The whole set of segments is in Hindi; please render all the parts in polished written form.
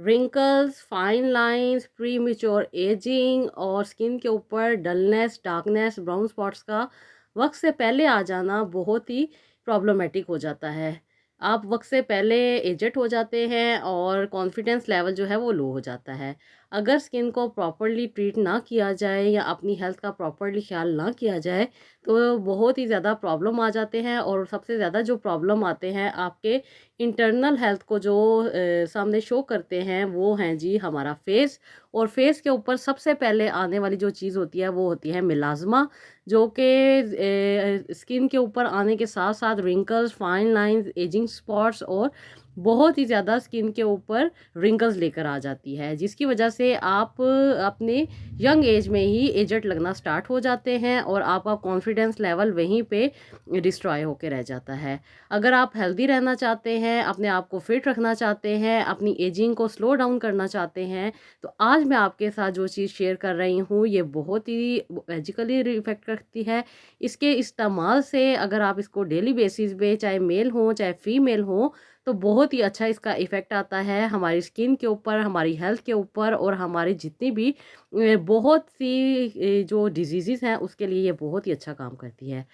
Wrinkles, fine lines, premature ageing और स्किन के ऊपर डलनेस, डार्कनेस, ब्राउन स्पॉट्स का वक्त से पहले आ जाना बहुत ही प्रॉब्लमेटिक हो जाता है। आप वक्त से पहले एजेड हो जाते हैं और कॉन्फिडेंस लेवल जो है वो लो हो जाता है। अगर स्किन को प्रॉपरली ट्रीट ना किया जाए या अपनी हेल्थ का प्रॉपरली ख्याल ना किया जाए तो बहुत ही ज़्यादा प्रॉब्लम आ जाते हैं। और सबसे ज़्यादा जो प्रॉब्लम आते हैं आपके इंटरनल हेल्थ को जो सामने शो करते हैं वो हैं जी हमारा फेस। और फेस के ऊपर सबसे पहले आने वाली जो चीज़ होती है वो होती है मिलाज़मा, जो कि स्किन के ऊपर आने के साथ साथ wrinkles, fine lines, ageing spots और बहुत ही ज़्यादा स्किन के ऊपर रिंकल्स लेकर आ जाती है, जिसकी वजह से आप अपने यंग एज में ही एजेड लगना स्टार्ट हो जाते हैं और आपका कॉन्फिडेंस लेवल वहीं पे डिस्ट्रॉय होकर रह जाता है। अगर आप हेल्दी रहना चाहते हैं, अपने आप को फिट रखना चाहते हैं, अपनी एजिंग को स्लो डाउन करना चाहते हैं, तो आज मैं आपके साथ जो चीज़ शेयर कर रही हूँ ये बहुत ही मैजिकली इफेक्ट रखती है। इसके इस्तेमाल से अगर आप इसको डेली बेसिस पे चाहे मेल हो चाहे फीमेल हो तो बहुत ही अच्छा इसका इफ़ेक्ट आता है हमारी स्किन के ऊपर, हमारी हेल्थ के ऊपर और हमारी जितनी भी बहुत सी जो डिजीज़ेज़ हैं उसके लिए ये बहुत ही अच्छा काम करती है।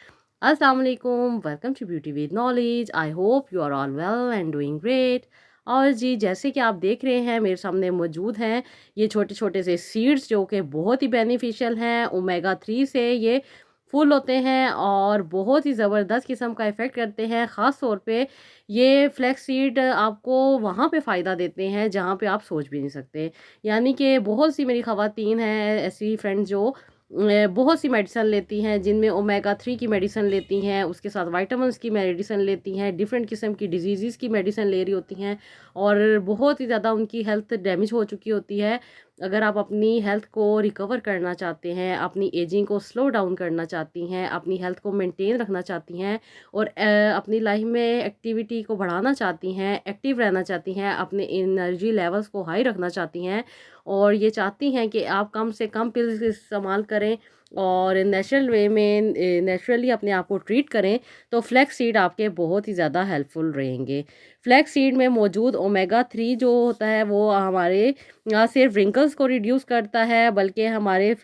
अस्सलाम वालेकुम, welcome to beauty with knowledge. I hope you are all well and doing great. और जी जैसे कि आप देख रहे हैं मेरे सामने मौजूद हैं ये छोटे छोटे से सीड्स जो कि बहुत ही बेनिफिशियल हैं। ओमेगा 3 से ये फुल होते हैं और बहुत ही ज़बरदस्त किस्म का इफ़ेक्ट करते हैं। ख़ास तौर पे ये फ्लैक्स सीड आपको वहाँ पे फ़ायदा देते हैं जहाँ पे आप सोच भी नहीं सकते। यानी कि बहुत सी मेरी ख़वातीन हैं ऐसी फ्रेंड्स जो बहुत सी मेडिसिन लेती हैं, जिनमें ओमेगा 3 की मेडिसिन लेती हैं, उसके साथ विटामिन्स की मेडिसिन लेती हैं, डिफरेंट किस्म की डिजीज़ की मेडिसिन ले रही होती हैं और बहुत ही ज़्यादा उनकी हेल्थ डैमेज हो चुकी होती है। अगर आप अपनी हेल्थ को रिकवर करना चाहते हैं, अपनी एजिंग को स्लो डाउन करना चाहती हैं, अपनी हेल्थ को मेंटेन रखना चाहती हैं और अपनी लाइफ में एक्टिविटी को बढ़ाना चाहती हैं, एक्टिव रहना चाहती हैं, अपने एनर्जी लेवल्स को हाई रखना चाहती हैं और ये चाहती हैं कि आप कम से कम पिल्स इस्तेमाल करें और नेचुरल वे में नेचुरली अपने आप को ट्रीट करें, तो फ्लैक्स सीड आपके बहुत ही ज़्यादा हेल्पफुल रहेंगे। फ्लैक्स सीड में मौजूद ओमेगा 3 जो होता है वो हमारे ना सिर्फ रिंकल्स को रिड्यूस करता है बल्कि हमारे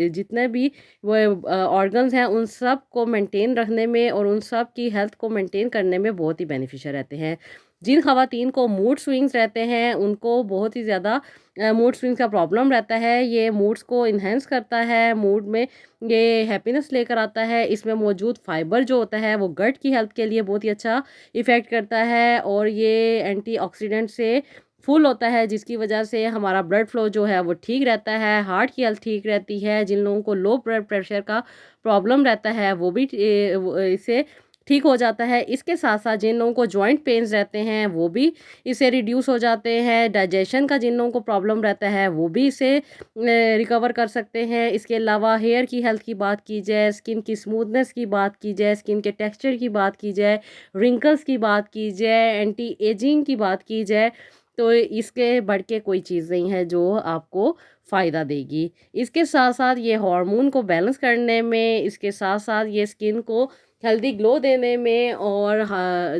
जितने भी वो ऑर्गन्स हैं उन सब को मेंटेन रखने में और उन सब की हेल्थ को मेंटेन करने में बहुत ही बेनिफिशियल रहते हैं। जिन ख़वातीन को मूड स्विंग्स रहते हैं उनको बहुत ही ज़्यादा मूड स्विंग्स का प्रॉब्लम रहता है, ये मूड्स को इन्हेंस करता है, मूड में ये हैप्पीनेस लेकर आता है। इसमें मौजूद फाइबर जो होता है वो गट की हेल्थ के लिए बहुत ही अच्छा इफ़ेक्ट करता है और ये एंटीऑक्सीडेंट से फुल होता है, जिसकी वजह से हमारा ब्लड फ्लो जो है वो ठीक रहता है, हार्ट की हेल्थ ठीक रहती है। जिन लोगों को लो ब्लड प्रेशर का प्रॉब्लम रहता है वो भी इससे ठीक हो जाता है। इसके साथ साथ जिन लोगों को जॉइंट पेन्स रहते हैं वो भी इससे रिड्यूस हो जाते हैं। डाइजेशन का जिन लोगों को प्रॉब्लम रहता है वो भी इसे रिकवर कर सकते हैं। इसके अलावा हेयर की हेल्थ की बात की जाए, स्किन की स्मूथनेस की बात की जाए, स्किन के टेक्सचर की बात की जाए, रिंकल्स की बात की जाए, एंटी एजिंग की बात की जाए, तो इसके बढ़ के कोई चीज़ नहीं है जो आपको फ़ायदा देगी। इसके साथ साथ ये हार्मोन को बैलेंस करने में, इसके साथ साथ ये स्किन को हेल्दी ग्लो देने में और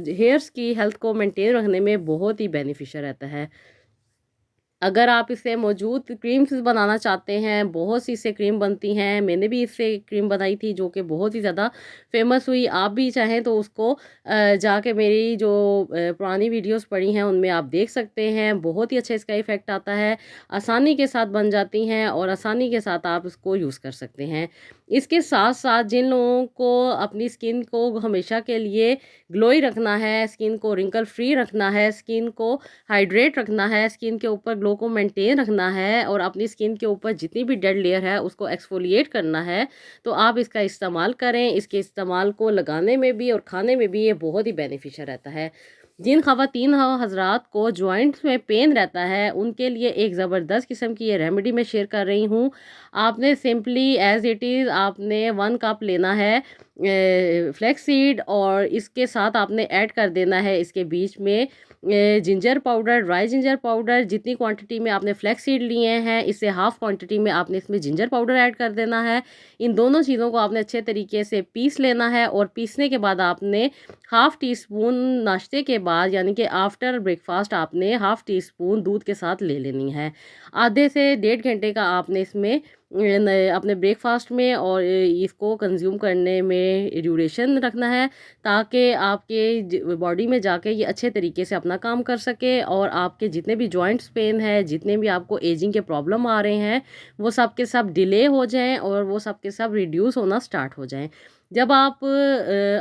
हेयर्स की हेल्थ को मेंटेन रखने में बहुत ही बेनिफिशियल रहता है। अगर आप इससे मौजूद क्रीम्स बनाना चाहते हैं, बहुत सी इससे क्रीम बनती हैं। मैंने भी इससे क्रीम बनाई थी जो कि बहुत ही ज़्यादा फ़ेमस हुई। आप भी चाहें तो उसको जाके मेरी जो पुरानी वीडियोस पड़ी हैं उनमें आप देख सकते हैं। बहुत ही अच्छा इसका इफ़ेक्ट आता है, आसानी के साथ बन जाती हैं और आसानी के साथ आप इसको यूज़ कर सकते हैं। इसके साथ-साथ जिन लोगों को अपनी स्किन को हमेशा के लिए ग्लोई रखना है, स्किन को रिंकल फ्री रखना है, स्किन को हाइड्रेट रखना है, स्किन के ऊपर ग्लो को मेंटेन रखना है और अपनी स्किन के ऊपर जितनी भी डेड लेयर है उसको एक्सफोलिएट करना है, तो आप इसका इस्तेमाल करें। इसके इस्तेमाल को लगाने में भी और खाने में भी ये बहुत ही बेनिफिशियल रहता है। जिन ख़वातीन हज़रात को जॉइंट्स में पेन रहता है उनके लिए एक ज़बरदस्त किस्म की ये रेमेडी मैं शेयर कर रही हूँ। आपने सिंपली एज़ इट इज़ आपने 1 कप लेना है फ्लैक्स सीड और इसके साथ आपने ऐड कर देना है इसके बीच में ginger powder, dry ginger powder, जितनी क्वांटिटी में आपने फ्लैक्स सीड लिए हैं इससे हाफ़ क्वांटिटी में आपने इसमें जिंजर पाउडर ऐड कर देना है। इन दोनों चीज़ों को आपने अच्छे तरीके से पीस लेना है और पीसने के बाद आपने हाफ़ टी स्पून नाश्ते के बाद यानी कि आफ्टर ब्रेकफास्ट आपने हाफ़ टी स्पून दूध के साथ ले लेनी है। आधे से 1.5 घंटे का आपने इसमें अपने ब्रेकफास्ट में और इसको कंज्यूम करने में ड्यूरेशन रखना है, ताकि आपके बॉडी में जाके ये अच्छे तरीके से अपना काम कर सके और आपके जितने भी जॉइंट्स पेन है, जितने भी आपको एजिंग के प्रॉब्लम आ रहे हैं, वो सब के सब डिले हो जाएं और वो सब के सब रिड्यूस होना स्टार्ट हो जाएं। जब आप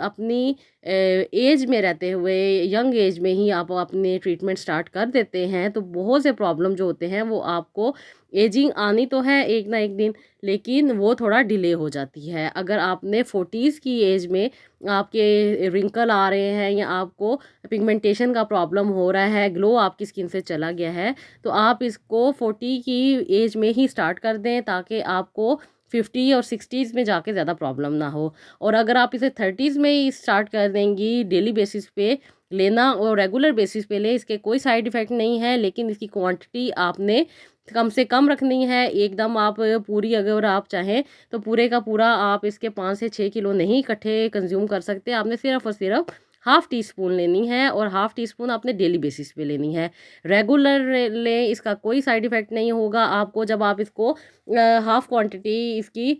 अपनी एज में रहते हुए यंग एज में ही आप अपने ट्रीटमेंट स्टार्ट कर देते हैं तो बहुत से प्रॉब्लम जो होते हैं वो आपको एजिंग आनी तो है एक ना एक दिन, लेकिन वो थोड़ा डिले हो जाती है। अगर आपने 40s की एज में आपके रिंकल आ रहे हैं या आपको पिगमेंटेशन का प्रॉब्लम हो रहा है, ग्लो आपकी स्किन से चला गया है, तो आप इसको 40 की एज में ही स्टार्ट कर दें ताकि आपको 50 और 60s में जाके ज़्यादा प्रॉब्लम ना हो। और अगर आप इसे 30s में ही स्टार्ट कर देंगी डेली बेसिस पे लेना और रेगुलर बेसिस पे लें, इसके कोई साइड इफ़ेक्ट नहीं है, लेकिन इसकी क्वांटिटी आपने कम से कम रखनी है। एकदम आप पूरी अगर आप चाहें तो पूरे का पूरा आप इसके 5 से 6 किलो नहीं इकट्ठे कंज्यूम कर सकते। आपने सिर्फ़ और सिर्फ हाफ़ टी स्पून लेनी है और हाफ़ टी स्पून आपने डेली बेसिस पे लेनी है। रेगुलर लें, इसका कोई साइड इफ़ेक्ट नहीं होगा आपको जब आप इसको हाफ़ क्वांटिटी इसकी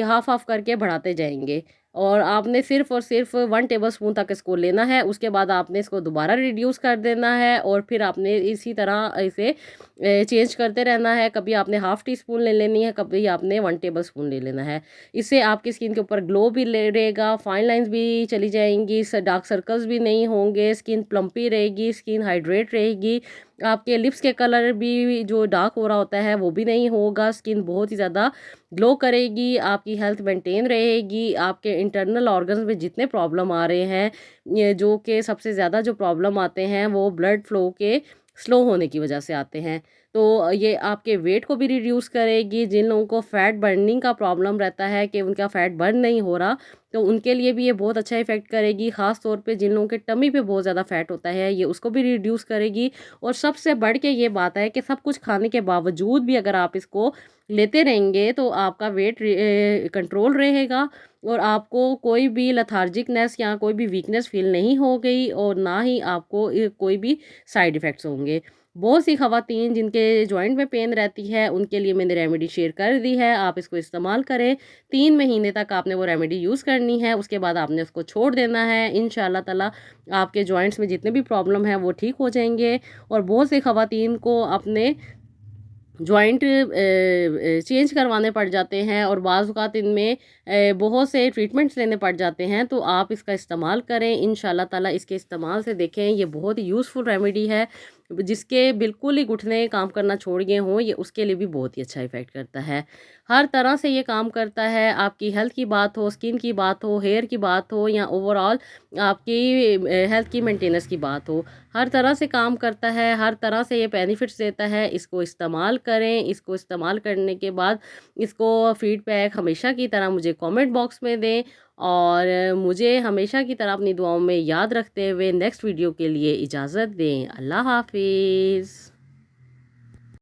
हाफ़-हाफ़ करके बढ़ाते जाएँगे। और आपने सिर्फ़ और सिर्फ़ 1 टेबलस्पून तक इसको लेना है, उसके बाद आपने इसको दोबारा रिड्यूस कर देना है और फिर आपने इसी तरह इसे चेंज करते रहना है। कभी आपने हाफ़ टी स्पून ले लेनी है, कभी आपने 1 टेबलस्पून ले लेना है। इससे आपकी स्किन के ऊपर ग्लो भी ले रहेगा, फाइन लाइन्स भी चली जाएँगी, डार्क सर्कल्स भी नहीं होंगे, स्किन प्लम्पी रहेगी, स्किन हाइड्रेट रहेगी। आपके लिप्स के कलर भी जो डार्क हो रहा होता है वो भी नहीं होगा, स्किन बहुत ही ज़्यादा ग्लो करेगी, आपकी हेल्थ मेंटेन रहेगी। आपके इंटरनल ऑर्गन्स में जितने प्रॉब्लम आ रहे हैं, ये जो कि सबसे ज़्यादा जो प्रॉब्लम आते हैं वो ब्लड फ्लो के स्लो होने की वजह से आते हैं। तो ये आपके वेट को भी रिड्यूस करेगी। जिन लोगों को फैट बर्निंग का प्रॉब्लम रहता है कि उनका फैट बर्न नहीं हो रहा, तो उनके लिए भी ये बहुत अच्छा इफ़ेक्ट करेगी। ख़ास तौर पे जिन लोगों के टमी पे बहुत ज़्यादा फैट होता है, ये उसको भी रिड्यूस करेगी। और सबसे बढ़ के ये बात है कि सब कुछ खाने के बावजूद भी अगर आप इसको लेते रहेंगे तो आपका वेट कंट्रोल रहेगा और आपको कोई भी लेथार्जिकनेस या कोई भी वीकनेस फ़ील नहीं होगी और ना ही आपको कोई भी साइड इफ़ेक्ट्स होंगे। बहुत सी ख़वातीन जिनके जॉइंट में पेन रहती है उनके लिए मैंने रेमेडी शेयर कर दी है, आप इसको इस्तेमाल करें। 3 महीने तक आपने वो रेमेडी यूज़ करनी है, उसके बाद आपने उसको छोड़ देना है। इंशाल्लाह ताला आपके जॉइंट्स में जितने भी प्रॉब्लम है वो ठीक हो जाएंगे। और बहुत सी ख़वातीन को अपने जॉइंट चेंज करवाने पड़ जाते हैं और बाज़ औक़ात इनमें बहुत से ट्रीटमेंट्स लेने पड़ जाते हैं, तो आप इसका इस्तेमाल करें। इंशाल्लाह ताला इसके इस्तेमाल से देखें ये बहुत ही यूज़फुल रेमेडी है। जिसके बिल्कुल ही घुटने काम करना छोड़ गए हों, ये उसके लिए भी बहुत ही अच्छा इफ़ेक्ट करता है। हर तरह से ये काम करता है, आपकी हेल्थ की बात हो, स्किन की बात हो, हेयर की बात हो या ओवरऑल आपकी हेल्थ की मेंटेनेंस की बात हो, हर तरह से काम करता है, हर तरह से ये बेनिफिट्स देता है। इसको इस्तेमाल करें, इसको इस्तेमाल करने के बाद इसको फ़ीडबैक हमेशा की तरह मुझे कमेंट बॉक्स में दें और मुझे हमेशा की तरह अपनी दुआओं में याद रखते हुए नेक्स्ट वीडियो के लिए इजाज़त दें। अल्लाह हाफ़िज़।